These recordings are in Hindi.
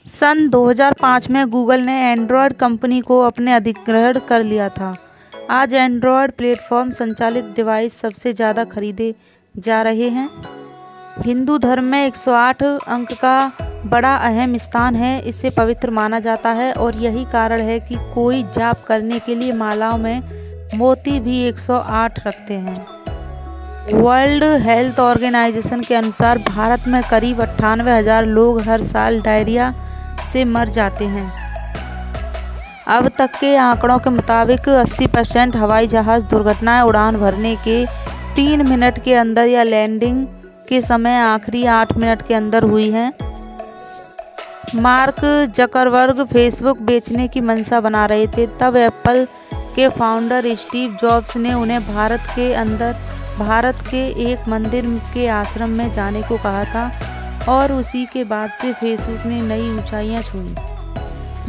सन 2005 में गूगल ने एंड्रॉयड कंपनी को अपने अधिग्रहण कर लिया था। आज एंड्रॉयड प्लेटफॉर्म संचालित डिवाइस सबसे ज़्यादा खरीदे जा रहे हैं। हिंदू धर्म में 108 अंक का बड़ा अहम स्थान है। इसे पवित्र माना जाता है और यही कारण है कि कोई जाप करने के लिए मालाओं में मोती भी 108 रखते हैं। वर्ल्ड हेल्थ ऑर्गेनाइजेशन के अनुसार भारत में करीब 98,000 लोग हर साल डायरिया से मर जाते हैं। अब तक के आंकड़ों के मुताबिक 80% हवाई जहाज़ दुर्घटनाएं उड़ान भरने के 3 मिनट के अंदर या लैंडिंग के समय आखिरी 8 मिनट के अंदर हुई हैं। मार्क जकरबर्ग फेसबुक बेचने की मंशा बना रहे थे, तब एप्पल के फाउंडर स्टीव जॉब्स ने उन्हें भारत के एक मंदिर के आश्रम में जाने को कहा था और उसी के बाद से फेसबुक ने नई ऊंचाइयां छुई।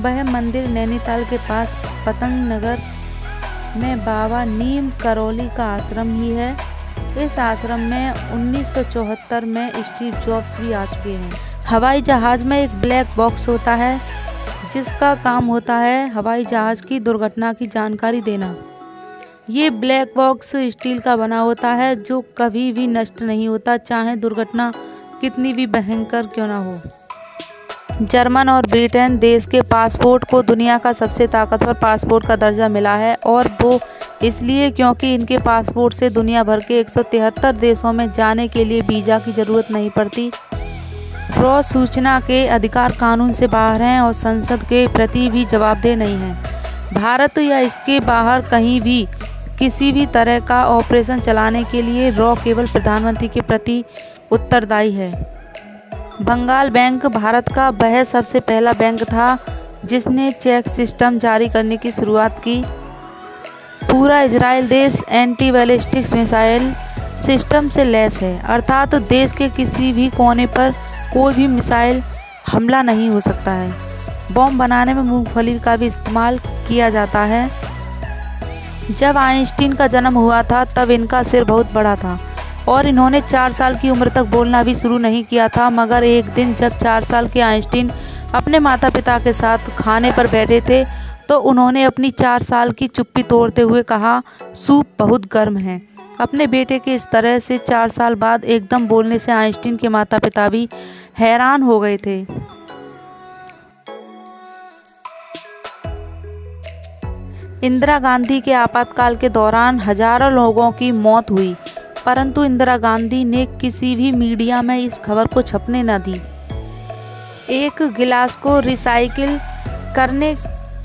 वह मंदिर नैनीताल के पास पतंग नगर में बाबा नीम करौली का आश्रम ही है। इस आश्रम में 1974 में स्टीव जॉब्स भी आ चुके हैं। हवाई जहाज़ में एक ब्लैक बॉक्स होता है जिसका काम होता है हवाई जहाज़ की दुर्घटना की जानकारी देना। ये ब्लैक बॉक्स स्टील का बना होता है जो कभी भी नष्ट नहीं होता, चाहे दुर्घटना कितनी भी भयंकर क्यों ना हो। जर्मन और ब्रिटेन देश के पासपोर्ट को दुनिया का सबसे ताकतवर पासपोर्ट का दर्जा मिला है और वो इसलिए क्योंकि इनके पासपोर्ट से दुनिया भर के 173 देशों में जाने के लिए वीज़ा की ज़रूरत नहीं पड़ती। वो सूचना के अधिकार कानून से बाहर हैं और संसद के प्रति भी जवाबदेह नहीं हैं। भारत या इसके बाहर कहीं भी किसी भी तरह का ऑपरेशन चलाने के लिए रॉ केवल प्रधानमंत्री के प्रति उत्तरदायी है। बंगाल बैंक भारत का वह सबसे पहला बैंक था जिसने चेक सिस्टम जारी करने की शुरुआत की। पूरा इजराइल देश एंटी बैलिस्टिक मिसाइल सिस्टम से लैस है, अर्थात देश के किसी भी कोने पर कोई भी मिसाइल हमला नहीं हो सकता है। बम बनाने में मूंगफली का भी इस्तेमाल किया जाता है। जब आइंस्टीन का जन्म हुआ था तब इनका सिर बहुत बड़ा था और इन्होंने 4 साल की उम्र तक बोलना भी शुरू नहीं किया था, मगर एक दिन जब 4 साल के आइंस्टीन अपने माता पिता के साथ खाने पर बैठे थे तो उन्होंने अपनी 4 साल की चुप्पी तोड़ते हुए कहा, सूप बहुत गर्म है। अपने बेटे के इस तरह से 4 साल बाद एकदम बोलने से आइंस्टीन के माता पिता भी हैरान हो गए थे। इंदिरा गांधी के आपातकाल के दौरान हजारों लोगों की मौत हुई, परंतु इंदिरा गांधी ने किसी भी मीडिया में इस खबर को छपने न दी। एक गिलास को रिसाइकिल करने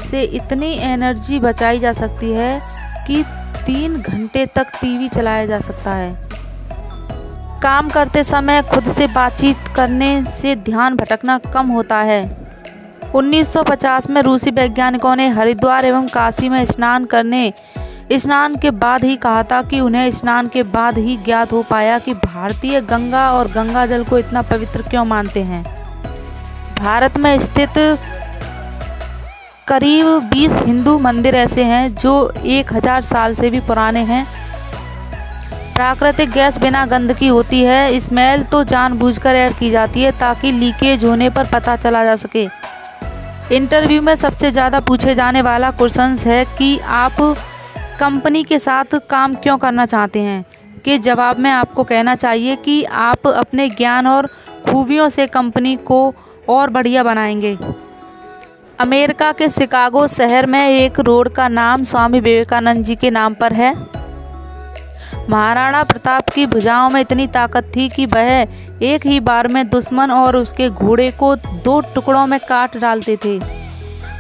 से इतनी एनर्जी बचाई जा सकती है कि 3 घंटे तक टीवी चलाया जा सकता है। काम करते समय खुद से बातचीत करने से ध्यान भटकना कम होता है। 1950 में रूसी वैज्ञानिकों ने हरिद्वार एवं काशी में स्नान के बाद ही कहा था कि उन्हें स्नान के बाद ही ज्ञात हो पाया कि भारतीय गंगा और गंगा जल को इतना पवित्र क्यों मानते हैं। भारत में स्थित करीब 20 हिंदू मंदिर ऐसे हैं जो 1000 साल से भी पुराने हैं। प्राकृतिक गैस बिना गंदगी होती है। स्मेल तो जानबूझकर ऐड की जाती है ताकि लीकेज होने पर पता चला जा सके। इंटरव्यू में सबसे ज़्यादा पूछे जाने वाला क्वेश्चन है कि आप कंपनी के साथ काम क्यों करना चाहते हैं, के जवाब में आपको कहना चाहिए कि आप अपने ज्ञान और खूबियों से कंपनी को और बढ़िया बनाएंगे। अमेरिका के शिकागो शहर में एक रोड का नाम स्वामी विवेकानंद जी के नाम पर है। महाराणा प्रताप की भुजाओं में इतनी ताकत थी कि वह एक ही बार में दुश्मन और उसके घोड़े को 2 टुकड़ों में काट डालते थे।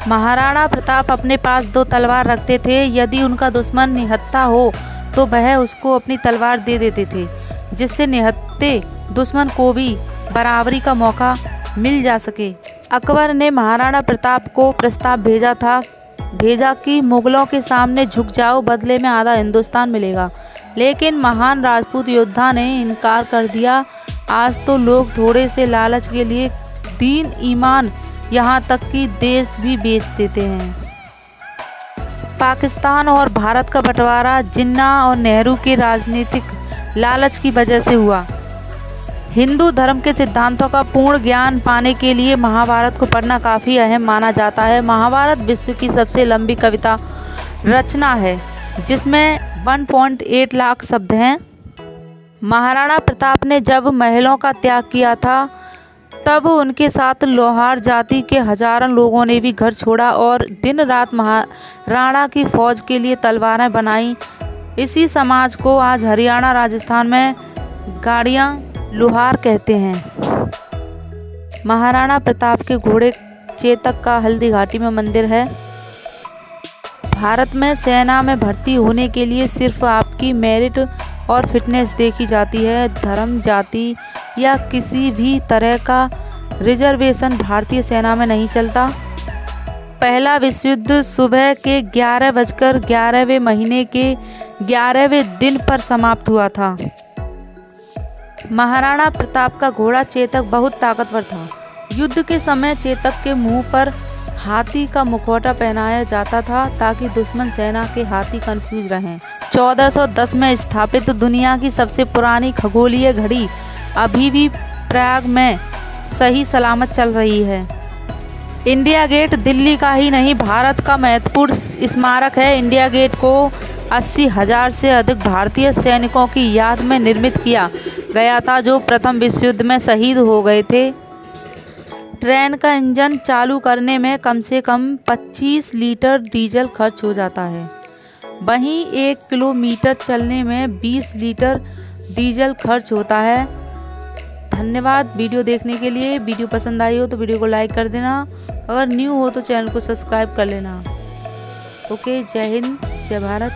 महाराणा प्रताप अपने पास 2 तलवार रखते थे। यदि उनका दुश्मन निहत्था हो तो वह उसको अपनी तलवार दे देते थे, जिससे निहत्थे दुश्मन को भी बराबरी का मौका मिल जा सके। अकबर ने महाराणा प्रताप को प्रस्ताव भेजा कि मुगलों के सामने झुक जाओ, बदले में आधा हिंदुस्तान मिलेगा, लेकिन महान राजपूत योद्धा ने इनकार कर दिया। आज तो लोग थोड़े से लालच के लिए दीन ईमान यहाँ तक कि देश भी बेच देते हैं। पाकिस्तान और भारत का बंटवारा जिन्ना और नेहरू के राजनीतिक लालच की वजह से हुआ। हिंदू धर्म के सिद्धांतों का पूर्ण ज्ञान पाने के लिए महाभारत को पढ़ना काफ़ी अहम माना जाता है। महाभारत विश्व की सबसे लंबी कविता रचना है, जिसमें 1.8 लाख शब्द हैं। महाराणा प्रताप ने जब महलों का त्याग किया था, तब उनके साथ लोहार जाति के हजारों लोगों ने भी घर छोड़ा और दिन रात महाराणा की फौज के लिए तलवारें बनाई। इसी समाज को आज हरियाणा राजस्थान में गाड़ियाँ लोहार कहते हैं। महाराणा प्रताप के घोड़े चेतक का हल्दी घाटी में मंदिर है। भारत में सेना में भर्ती होने के लिए सिर्फ आपकी मेरिट और फिटनेस देखी जाती है। धर्म, जाति या किसी भी तरह का रिजर्वेशन भारतीय सेना में नहीं चलता। पहला विश्व युद्ध सुबह के 11:11 महीने के 11वें दिन पर समाप्त हुआ था। महाराणा प्रताप का घोड़ा चेतक बहुत ताकतवर था। युद्ध के समय चेतक के मुंह पर हाथी का मुखौटा पहनाया जाता था ताकि दुश्मन सेना के हाथी कंफ्यूज रहें। 1410 में स्थापित दुनिया की सबसे पुरानी खगोलीय घड़ी अभी भी प्रयाग में सही सलामत चल रही है। इंडिया गेट दिल्ली का ही नहीं, भारत का महत्वपूर्ण स्मारक है। इंडिया गेट को 80,000 से अधिक भारतीय सैनिकों की याद में निर्मित किया गया था, जो प्रथम विश्व युद्ध में शहीद हो गए थे। ट्रेन का इंजन चालू करने में कम से कम 25 लीटर डीजल खर्च हो जाता है। वहीं 1 किलोमीटर चलने में 20 लीटर डीजल खर्च होता है। धन्यवाद वीडियो देखने के लिए। वीडियो पसंद आई हो तो वीडियो को लाइक कर देना। अगर न्यू हो तो चैनल को सब्सक्राइब कर लेना। ओके, जय हिंद, जय भारत।